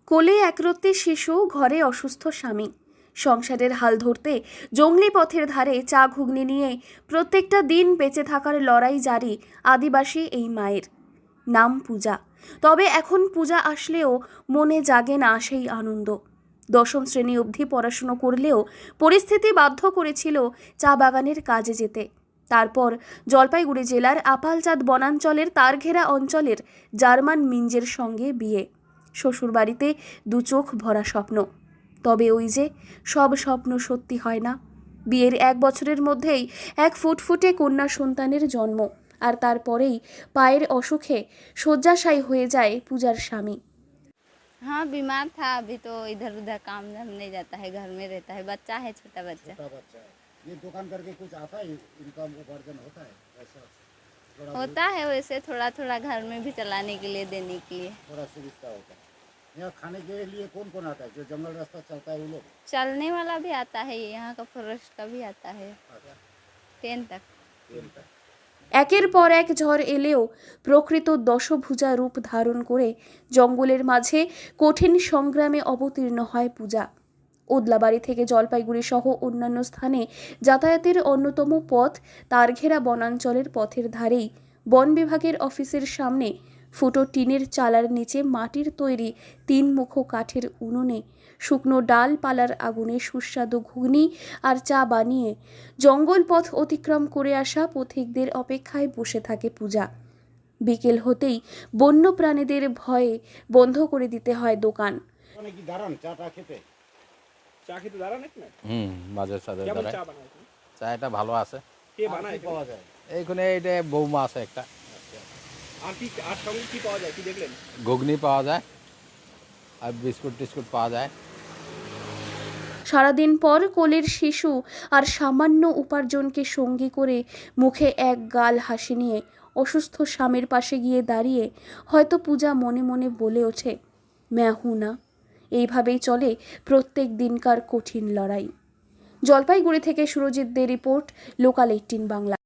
কোলে একরত্তি শিশু, ঘরে অসুস্থ স্বামী, সংসারের হাল ধরতে জঙ্গলি পথের ধারে চা ঘুগনি নিয়ে প্রত্যেকটা দিন বেঁচে থাকার লড়াই জারি আদিবাসী এই মায়ের। নাম পূজা। তবে এখন পূজা আসলেও মনে জাগে না সেই আনন্দ। দশম শ্রেণী অবধি পড়াশুনো করলেও পরিস্থিতি বাধ্য করেছিল চা বাগানের কাজে যেতে। তারপর জলপাইগুড়ি জেলার আপালচাঁদ বনাঞ্চলের তারঘেরা অঞ্চলের জার্মান মিঞ্জের সঙ্গে বিয়ে। শ্বশুরবাড়িতে দু চোখ ভরা স্বপ্ন। তবে ওই যে সব স্বপ্ন সত্যি হয় না। বিয়ের 1 বছরের মধ্যেই এক ফুটফুটে কন্যা সন্তানের জন্ম, আর তারপরেই পায়ের অসুখে শয্যাশায়ী হয়ে যায় পূজার স্বামী। हाँ, बीमार था। अभी तो इधर उधर काम धाम नहीं जाता है, घर में रहता है। बच्चा है, छोटा बच्चा। बच्चा है। ये दुकान करके कुछ आता है, इनकम उपार्जन होता है ऐसा? थोड़ा होता है वैसे थोड़ा थोड़ा घर में भी चलाने के लिए, देने के लिए। थोड़ा सुविधा होता है। यहाँ खाने के लिए कौन कौन आता है? जो जंगल रास्ता चलता है वो लोग? चलने वाला भी आता है, यहाँ का फॉरेस्ट का भी आता है। 10 तक। একের পর এক ঝড় এলেও প্রকৃত দশভুজা রূপ ধারণ করে জঙ্গলের মাঝে কঠিন সংগ্রামে অবতীর্ণ হয় পূজা। ওদলাবাড়ি থেকে জলপাইগুড়ি সহ অন্যান্য স্থানে যাতায়াতের অন্যতম পথ তারঘেরা বনাঞ্চলের পথের ধারেই বন বিভাগের অফিসের সামনে ফুটো টিনের চালার নিচে মাটির তৈরি 3 মুখো কাঠের উনুনে শুকনো ডালপালার আগুনে সুস্বাদু ঘুগনি আর চা বানিয়ে জঙ্গল পথ অতিক্রম করে আসা পথিকদের অপেক্ষায় বসে থাকে পূজা। বিকেল হতেই বন্য প্রাণীদের ভয়ে বন্ধ করে দিতে হয় দোকান। মানে কি দাঁড়ান চাটা খেতে? চা খেতে দাঁড়ান না? মাঝে সাথে কেমন দাঁড়ায়। চা বানায়? চাটা ভালো আছে। কে বানায়? কি পাওয়া যায়? এইখানে এইটা বৌমা আছে একটা। আর কি, আর সঙ্গে কি পাওয়া যায়, কি দেখলেন? ঘুগনি পাওয়া যায় আর বিস্কুট টিস্কুট পাওয়া যায়। সারাদিন পর কোলের শিশু আর সামান্য উপার্জনকে সঙ্গী করে মুখে এক গাল হাসি নিয়ে অসুস্থ স্বামীর পাশে গিয়ে দাঁড়িয়ে হয়তো পূজা মনে মনে বলে ওঠে, ম্যা হুঁ না। এইভাবেই চলে প্রত্যেক দিনকার কঠিন লড়াই। জলপাইগুড়ি থেকে সুরজিৎ দে রিপোর্ট, লোকাল 18 বাংলা।